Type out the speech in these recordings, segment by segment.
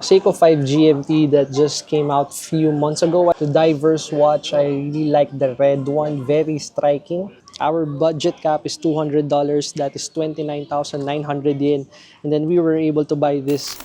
Seiko 5 GMT that just came out few months ago. The diverse watch, I really like the red one, very striking. Our budget cap is $200, that is 29,900 yen. And then we were able to buy this.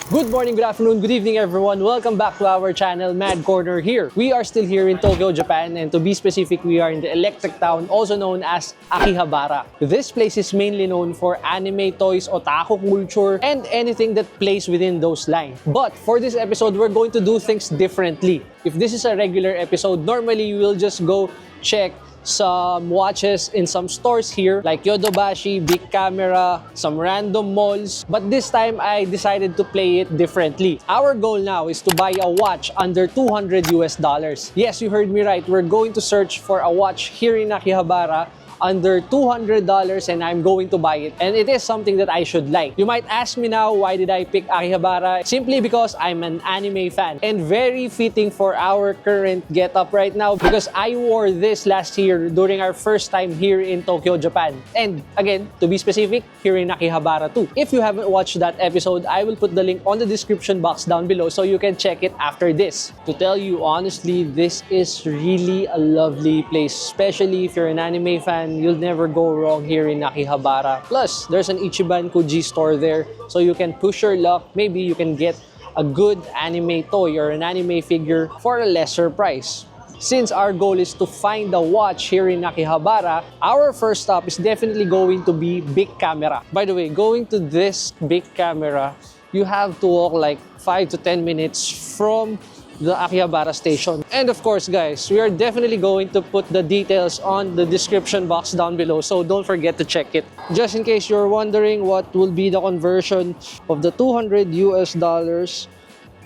Good morning, good afternoon, good evening everyone. Welcome back to our channel, Mad Corner here. We are still here in Tokyo, Japan, and to be specific, we are in the electric town, also known as Akihabara. This place is mainly known for anime toys, otaku culture, and anything that plays within those lines. But for this episode, we're going to do things differently. If this is a regular episode, normally we will just go check some watches in some stores here like Yodobashi, BIC Camera, some random malls. But this time I decided to play it differently. Our goal now is to buy a watch under $200 US. Yes, you heard me right. We're going to search for a watch here in Akihabara under $200 and I'm going to buy it. And it is something that I should like. You might ask me now, why did I pick Akihabara? Simply because I'm an anime fan and very fitting for our current getup right now because I wore this last year during our first time here in Tokyo, Japan. And again, to be specific, here in Akihabara too. If you haven't watched that episode, I will put the link on the description box down below so you can check it after this. To tell you honestly, this is really a lovely place, especially if you're an anime fan. You'll never go wrong here in Akihabara. Plus, there's an Ichiban Kuji store there, so you can push your luck. Maybe you can get a good anime toy or an anime figure for a lesser price. Since our goal is to find a watch here in Akihabara, our first stop is definitely going to be BIC Camera. By the way, going to this BIC Camera, you have to walk like 5 to 10 minutes from the Akihabara station. And of course guys, we are definitely going to put the details on the description box down below, so don't forget to check it. Just in case you're wondering what will be the conversion of the $200 US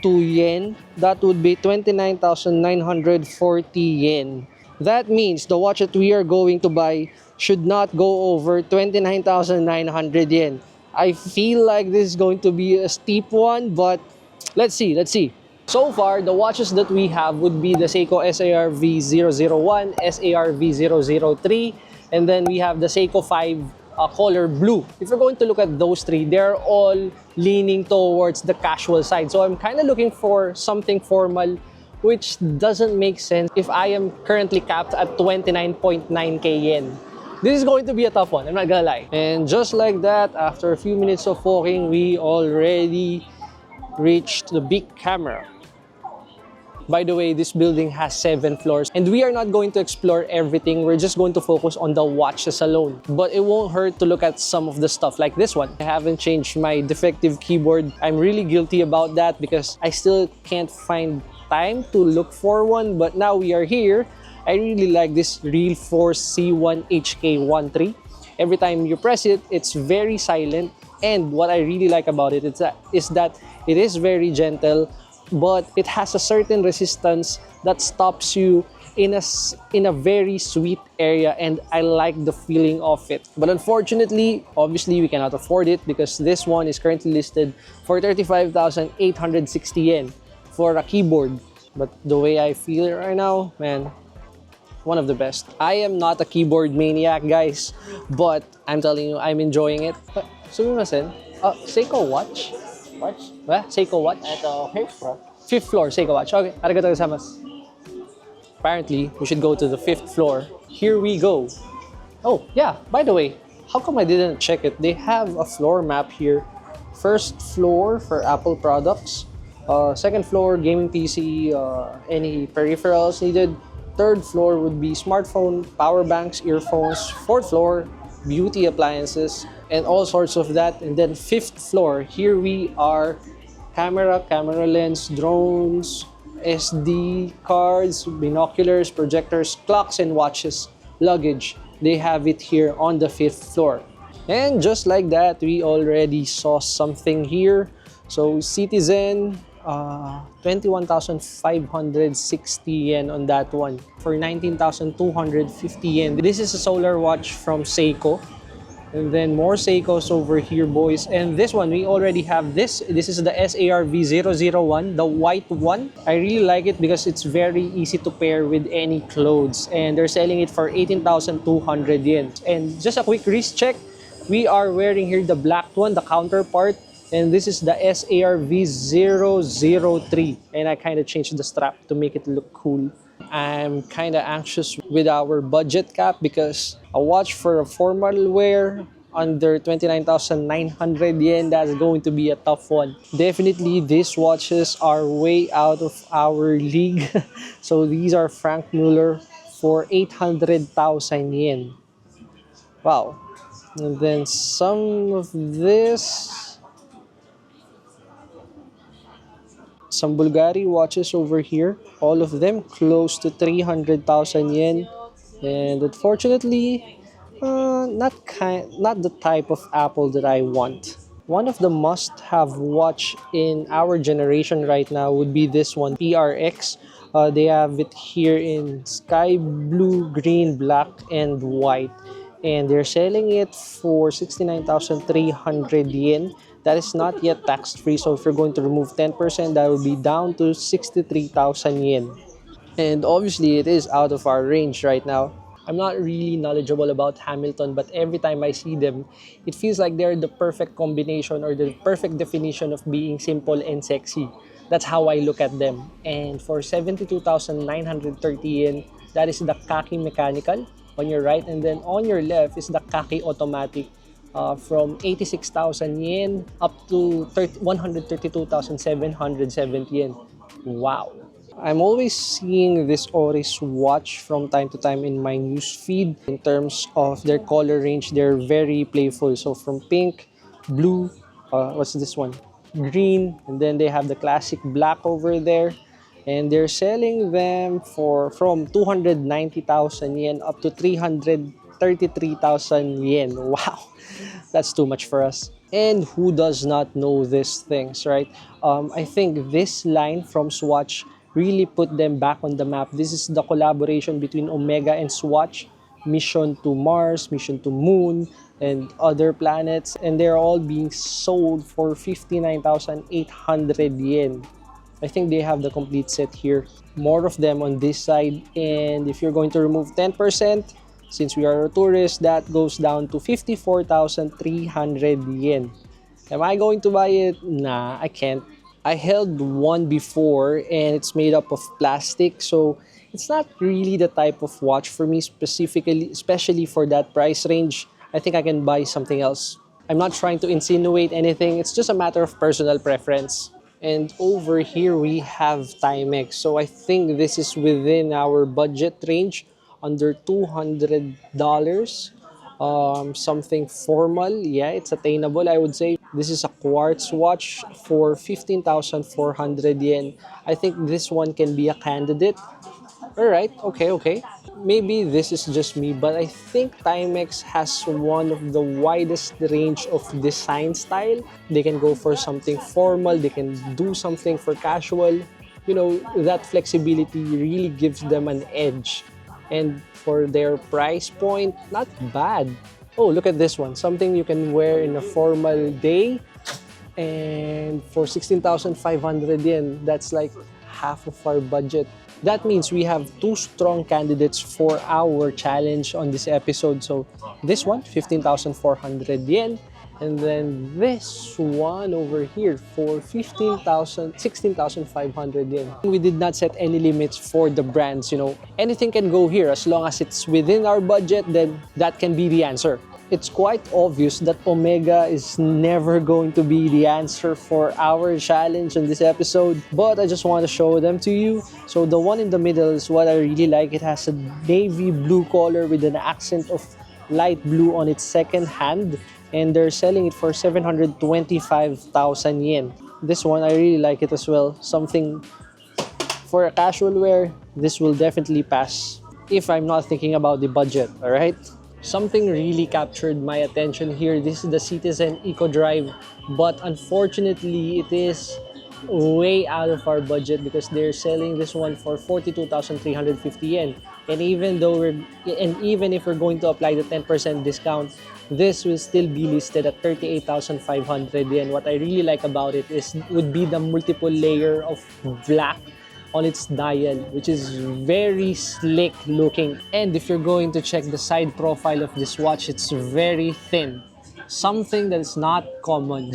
to yen, that would be 29,940 yen. That means the watch that we are going to buy should not go over 29,900 yen. I feel like this is going to be a steep one, but let's see. So far, the watches that we have would be the Seiko SARV001, SARV003, and then we have the Seiko 5 color blue. If you're going to look at those three, they're all leaning towards the casual side. So I'm kind of looking for something formal, which doesn't make sense if I am currently capped at 29.9k yen. This is going to be a tough one, I'm not gonna lie. And just like that, after a few minutes of walking, we already reached the BIC Camera. By the way, this building has 7 floors and we are not going to explore everything. We're just going to focus on the watches alone. But it won't hurt to look at some of the stuff like this one. I haven't changed my defective keyboard. I'm really guilty about that because I still can't find time to look for one. But now we are here. I really like this Real Force C1HK13. Every time you press it, it's very silent. And what I really like about it is that it is very gentle, but it has a certain resistance that stops you in a very sweet area, and I like the feeling of it. But unfortunately, obviously, we cannot afford it because this one is currently listed for 35,860 yen for a keyboard. But the way I feel it right now, man, one of the best. I am not a keyboard maniac, guys, but I'm telling you, I'm enjoying it. Sumimasen, Seiko watch? Watch? What? Seiko watch? Ito, 5th floor. 5th floor, Seiko watch. Okay, arigatou gozaimasu. Apparently, we should go to the 5th floor. Here we go. Oh, yeah, by the way, how come I didn't check it? They have a floor map here. First floor for Apple products. Second floor, gaming PC, any peripherals needed. Third floor would be smartphone, power banks, earphones. Fourth floor, beauty appliances, and all sorts of that. And then 5th floor, here we are, camera lens, drones, SD cards, binoculars, projectors, clocks and watches, luggage. They have it here on the 5th floor. And just like that, we already saw something here. So Citizen, 21,560 yen on that one for 19,250 yen. This is a solar watch from Seiko. And then more Seikos over here, boys. And this one, we already have this. This is the SARV001, the white one. I really like it because it's very easy to pair with any clothes. And they're selling it for 18,200 yen. And just a quick wrist check. We are wearing here the black one, the counterpart. And this is the SARV003. And I kind of changed the strap to make it look cool. I'm kind of anxious with our budget cap because a watch for a formal wear under 29,900 yen, that's going to be a tough one. Definitely these watches are way out of our league. So these are Frank Muller for 800,000 yen. Wow. And then some of this, some Bulgari watches over here, all of them close to 300,000 yen. And unfortunately, not the type of Apple that I want. One of the must-have watch in our generation right now would be this one, PRX. They have it here in sky blue, green, black, and white. And they're selling it for 69,300 yen. That is not yet tax-free. So if you're going to remove 10%, that will be down to 63,000 yen. And obviously, it is out of our range right now. I'm not really knowledgeable about Hamilton, but every time I see them, it feels like they're the perfect combination or the perfect definition of being simple and sexy. That's how I look at them. And for 72,930 yen, that is the khaki mechanical on your right. And then on your left is the khaki automatic from 86,000 yen up to 132,770 yen. Wow. I'm always seeing this Oris watch from time to time in my news feed. In terms of their color range, they're very playful. So from pink, blue, what's this one? Green, and then they have the classic black over there. And they're selling them for from 290,000 yen up to 333,000 yen. Wow, that's too much for us. And who does not know these things, right? I think this line from Swatch really put them back on the map. This is the collaboration between Omega and Swatch. Mission to Mars, mission to Moon, and other planets. And they're all being sold for 59,800 yen. I think they have the complete set here. More of them on this side. And if you're going to remove 10%, since we are a tourist, that goes down to 54,300 yen. Am I going to buy it? Nah, I can't. I held one before and it's made up of plastic, so it's not really the type of watch for me specifically, especially for that price range. I think I can buy something else. I'm not trying to insinuate anything, it's just a matter of personal preference. And over here we have Timex. So I think this is within our budget range, under $200. Something formal, yeah, it's attainable, I would say. This is a quartz watch for 15,400 yen. I think this one can be a candidate. All right, okay. Maybe this is just me, but I think Timex has one of the widest range of design style. They can go for something formal, they can do something for casual. You know, that flexibility really gives them an edge. And for their price point, not bad. Oh, look at this one. Something you can wear in a formal day. And for 16,500 yen, that's like half of our budget. That means we have two strong candidates for our challenge on this episode. So this one, 15,400 yen. And then this one over here for 16,500 yen. We did not set any limits for the brands, you know. Anything can go here as long as it's within our budget, then that can be the answer. It's quite obvious that Omega is never going to be the answer for our challenge in this episode, but I just want to show them to you. So the one in the middle is what I really like. It has a navy blue color with an accent of light blue on its second hand. And they're selling it for 725,000 yen. This one, I really like it as well. Something for a casual wear, this will definitely pass if I'm not thinking about the budget, all right? Something really captured my attention here. This is the Citizen Eco Drive, but unfortunately, it is way out of our budget because they're selling this one for 42,350 yen. Even if we're going to apply the 10% discount, this will still be listed at 38,500 yen. What I really like about it is would be the multiple layer of black on its dial, which is very slick looking. And if you're going to check the side profile of this watch, it's very thin, something that is not common.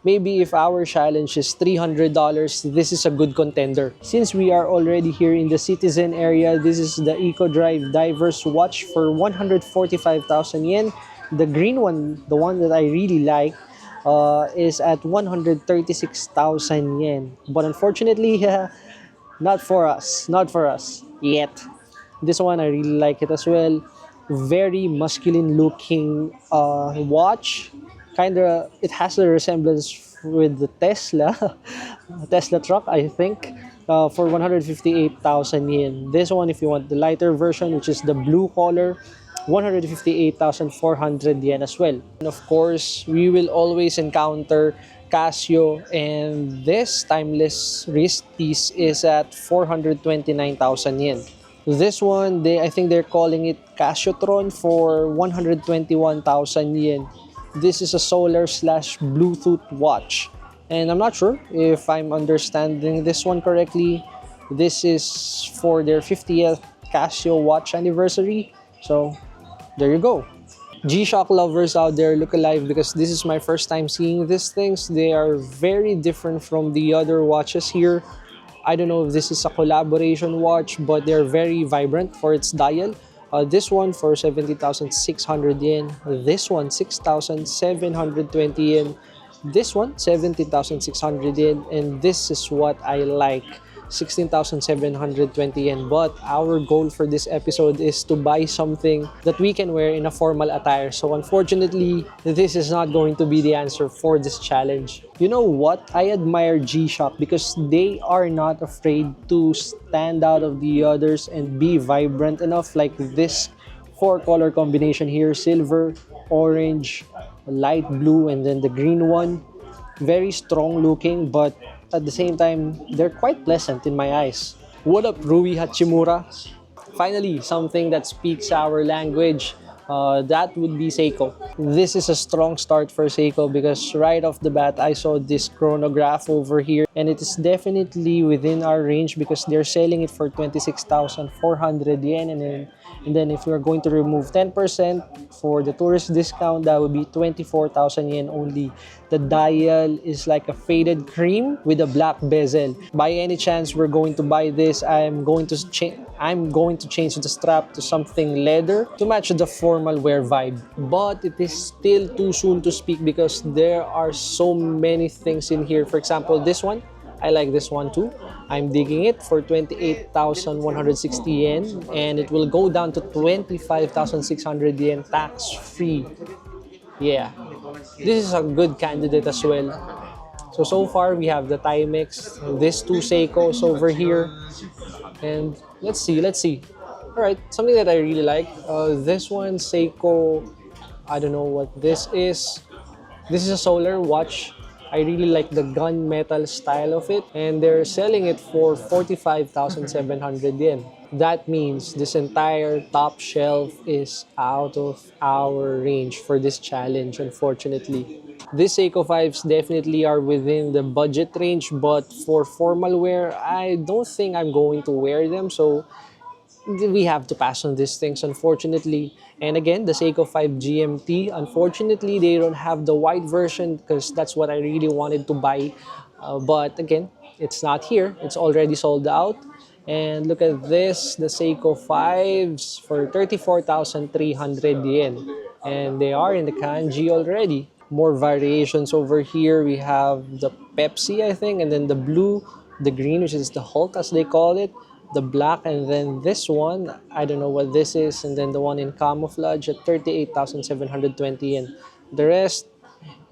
Maybe if our challenge is $300, this is a good contender. Since we are already here in the Citizen area, this is the Eco Drive Diverse watch for 145,000 yen. The green one, the one that I really like, is at 136,000 yen. But unfortunately, not for us. Not for us yet. This one, I really like it as well. Very masculine looking watch. Kinda, it has a resemblance with the Tesla, Tesla truck, I think, for 158,000 yen. This one, if you want the lighter version, which is the blue color, 158,400 yen as well. And of course, we will always encounter Casio, and this timeless wrist piece is at 429,000 yen. This one, I think they're calling it Casiotron for 121,000 yen. This is a solar slash Bluetooth watch. And I'm not sure if I'm understanding this one correctly. This is for their 50th Casio watch anniversary. So there you go. G-Shock lovers out there, look alive, because this is my first time seeing these things. They are very different from the other watches here. I don't know if this is a collaboration watch, but they're very vibrant for its dial. This one for 70,600 yen. This one 6,720 yen. This one 17,600 yen. And this is what I like, 16,720 yen. But our goal for this episode is to buy something that we can wear in a formal attire. So unfortunately, this is not going to be the answer for this challenge. You know what? I admire G-Shock because they are not afraid to stand out of the others and be vibrant enough, like this 4-color combination here: silver, orange, light blue, and then the green one. Very strong looking, but at the same time, they're quite pleasant in my eyes. What up, Rui Hachimura? Finally, something that speaks our language. That would be Seiko. This is a strong start for Seiko because right off the bat, I saw this chronograph over here, and it is definitely within our range because they're selling it for 26,400 yen. And then if you're going to remove 10% for the tourist discount, that would be 24,000 yen only. The dial is like a faded cream with a black bezel. By any chance we're going to buy this, I'm going to change the strap to something leather to match the formal wear vibe. But it is still too soon to speak because there are so many things in here. For example, this one, I like this one too. I'm digging it for 28,160 yen, and it will go down to 25,600 yen tax free. Yeah, this is a good candidate as well. So far we have the Timex, these two Seikos over here, and let's see. All right, something that I really like. This one, Seiko. I don't know what this is. This is a solar watch. I really like the gunmetal style of it, and they're selling it for 45,700 yen. That means this entire top shelf is out of our range for this challenge, unfortunately. These Seiko 5s definitely are within the budget range, but for formal wear, I don't think I'm going to wear them, so we have to pass on these things, unfortunately. And again, the Seiko 5 GMT, unfortunately, they don't have the white version because that's what I really wanted to buy. But again, it's not here. It's already sold out. And look at this, the Seiko 5s for 34,300 yen. And they are in the kanji already. More variations over here. We have the Pepsi, I think, and then the blue, the green, which is the Hulk as they call it, the black, and then this one, I don't know what this is, and then the one in camouflage at 38,720 yen. The rest,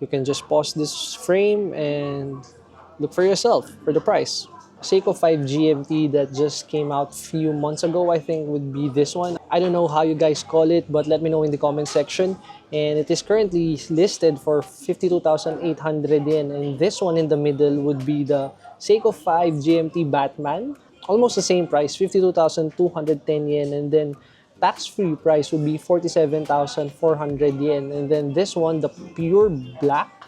you can just pause this frame and look for yourself for the price. Seiko 5 GMT that just came out a few months ago, I think would be this one. I don't know how you guys call it, but let me know in the comment section. And it is currently listed for 52,800 yen. And this one in the middle would be the Seiko 5 GMT Batman. almost the same price, 52,210 yen, and then tax-free price would be 47,400 yen. And then this one, the pure black,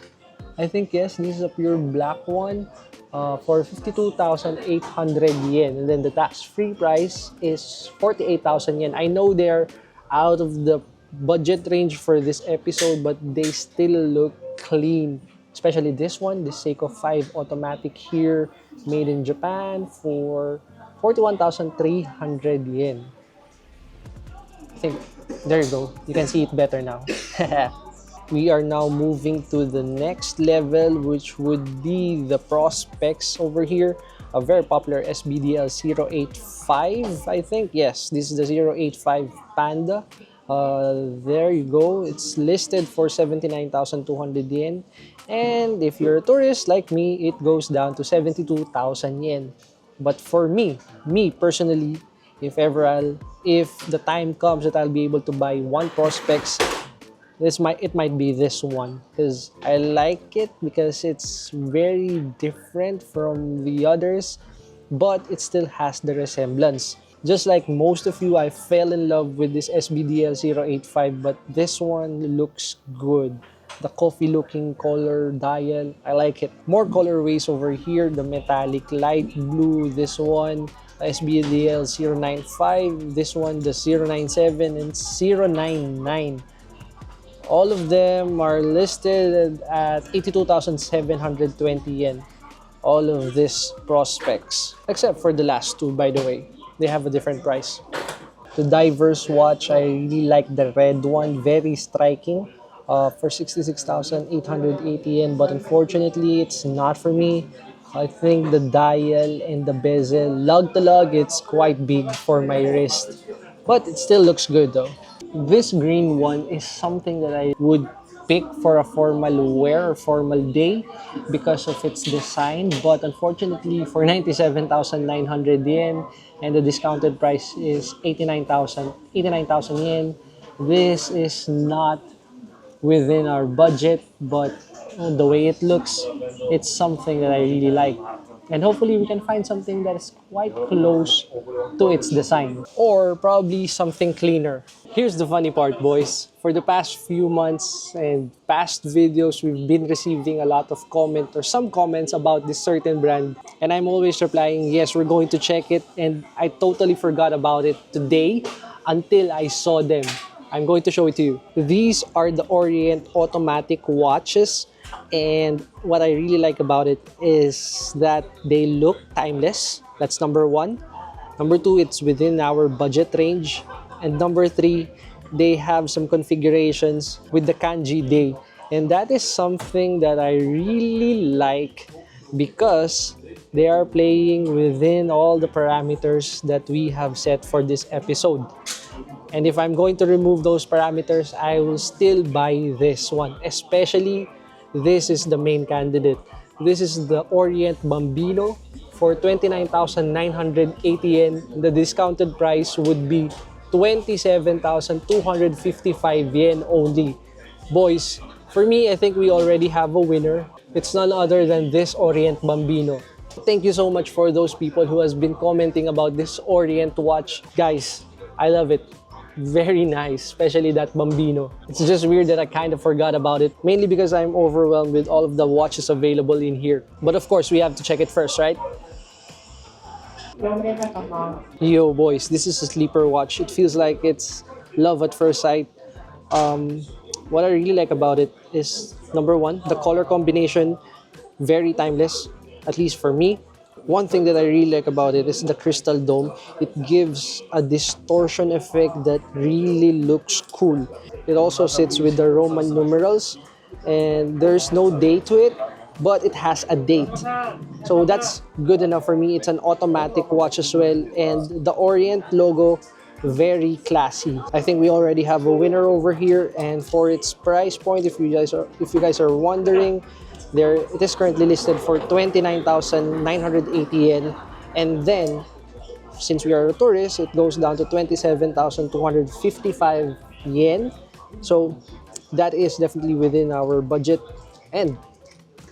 I think, yes, this is a pure black one, for 52,800 yen. And then the tax-free price is 48,000 yen. I know they're out of the budget range for this episode, but they still look clean. Especially this one, the Seiko 5 automatic here, made in Japan for 41,300 yen. I think, there you go. You can see it better now. We are now moving to the next level, which would be the prospects over here. A very popular SBDL 085, I think. Yes, this is the 085 Panda. There you go. It's listed for 79,200 yen. And if you're a tourist like me, it goes down to 72,000 yen. But for me personally, if the time comes that I'll be able to buy one prospects, it might be this one, because I like it because it's very different from the others, but it still has the resemblance. Just like most of you, I fell in love with this SBDL 085, but this one looks good. The coffee looking color dial, I like it. More colorways over here, the metallic light blue, this one, SBDL 095, this one, the 097 and 099. All of them are listed at 82,720 yen. All of these prospects, except for the last two, by the way. They have a different price. The diverse watch, I really like the red one, very striking, for 66,880 yen. But unfortunately, it's not for me. I think the dial and the bezel, lug to lug, it's quite big for my wrist. But it still looks good though. This green one is something that I would pick for a formal wear or formal day because of its design. But unfortunately, for 97,900 yen and the discounted price is 89,000 yen, this is not within our budget, but the way it looks, it's something that I really like. And hopefully we can find something that is quite close to its design, or probably something cleaner. Here's the funny part, boys. For the past few months and past videos, we've been receiving a lot of some comments about this certain brand. And I'm always replying, yes, we're going to check it. And I totally forgot about it today until I saw them. I'm going to show it to you. These are the Orient automatic watches. And what I really like about it is that they look timeless. That's number one. Number two, it's within our budget range. And number three, they have some configurations with the kanji day. And that is something that I really like because they are playing within all the parameters that we have set for this episode. And if I'm going to remove those parameters, I will still buy this one. Especially, this is the main candidate. This is the Orient Bambino for 29,980 yen. The discounted price would be 27,255 yen only. Boys, for me, I think we already have a winner. It's none other than this Orient Bambino. Thank you so much for those people who has been commenting about this Orient watch. Guys, I love it. Very nice, especially that Bambino. It's just weird that I kind of forgot about it, mainly because I'm overwhelmed with all of the watches available in here. But of course, we have to check it first, right? Yo, boys, this is a sleeper watch. It feels like it's love at first sight. What I really like about it is, number one, the color combination, very timeless, at least for me. One thing that I really like about it is the crystal dome. It gives a distortion effect that really looks cool. It also sits with the Roman numerals, and there's no date to it, but it has a date. So that's good enough for me. It's an automatic watch as well, and the Orient logo, very classy. I think we already have a winner over here, and for its price point, if you guys are wondering, it is currently listed for 29,980 yen, and then since we are a tourist, it goes down to 27,255 yen. So that is definitely within our budget. And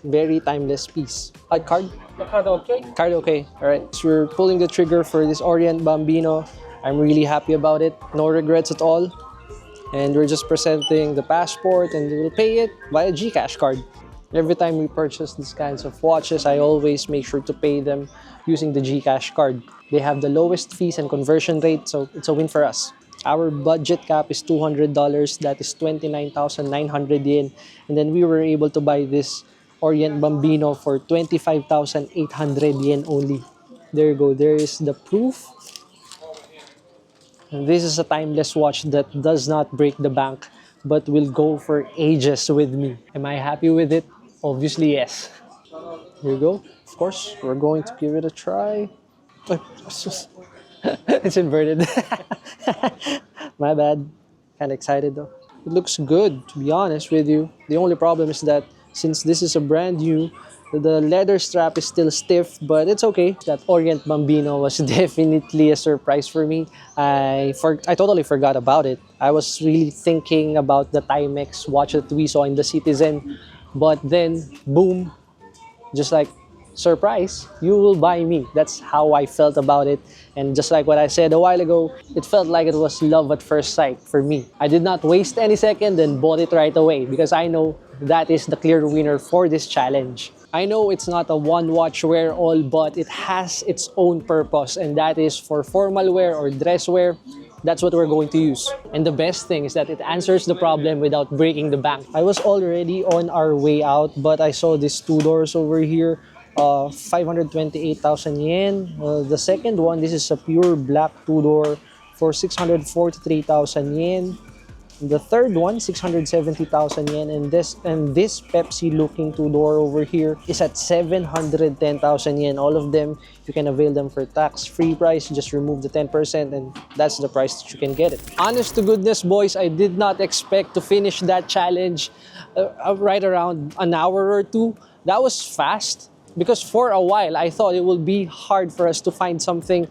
Very timeless piece. Card? The card okay? Card okay. Alright, so we're pulling the trigger for this Orient Bambino. I'm really happy about it. No regrets at all. And we're just presenting the passport and we'll pay it via GCash card. Every time we purchase these kinds of watches, I always make sure to pay them using the GCash card. They have the lowest fees and conversion rate, so it's a win for us. Our budget cap is $200, that is 29,900 yen. And then we were able to buy this Orient Bambino for 25,800 yen only. There you go, there is the proof. And this is a timeless watch that does not break the bank, but will go for ages with me. Am I happy with it? Obviously, yes. Here you go. Of course, we're going to give it a try. It's inverted. My bad. Kind of excited though. It looks good, to be honest with you. The only problem is that since this is a brand new, the leather strap is still stiff, but it's okay. That Orient Bambino was definitely a surprise for me. I totally forgot about it. I was really thinking about the Timex watch that we saw in the Citizen, but then, boom, just like, surprise, you will buy me. That's how I felt about it. And just like what I said a while ago, it felt like it was love at first sight for me. I did not waste any second and bought it right away because I know that is the clear winner for this challenge. I know it's not a one watch wear all, but it has its own purpose, and that is for formal wear or dress wear. That's what we're going to use. And the best thing is that it answers the problem without breaking the bank. I was already on our way out, but I saw these two doors over here. 528,000 yen. The second one, this is a pure black two-door for 643,000 yen. The third one, 670,000 yen. And this Pepsi-looking two-door over here is at 710,000 yen. All of them, you can avail them for tax-free price. Just remove the 10% and that's the price that you can get it. Honest to goodness, boys, I did not expect to finish that challenge right around an hour or two. That was fast. Because for a while, I thought it would be hard for us to find something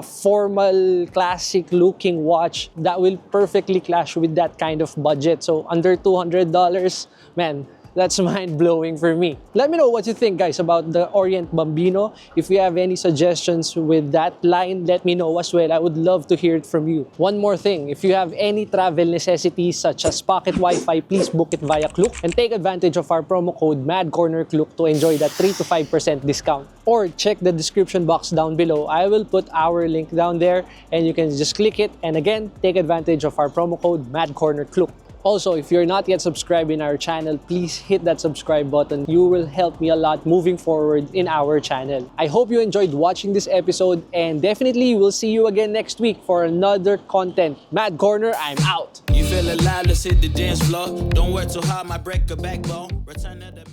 formal, classic-looking watch that will perfectly clash with that kind of budget. So under $200, man, that's mind-blowing for me. Let me know what you think, guys, about the Orient Bambino. If you have any suggestions with that line, let me know as well. I would love to hear it from you. One more thing, if you have any travel necessities such as pocket Wi-Fi, please book it via Klook and take advantage of our promo code MADCORNERKLOOK to enjoy that 3 to 5% discount. Or check the description box down below. I will put our link down there and you can just click it. And again, take advantage of our promo code MADCORNERKLOOK. Also, if you're not yet subscribed in our channel, please hit that subscribe button. You will help me a lot moving forward in our channel. I hope you enjoyed watching this episode and definitely we'll see you again next week for another content. Mad Corner, I'm out. You feel alive, let's hit the dance floor. Don't work too hard, might break a backbone. Return to the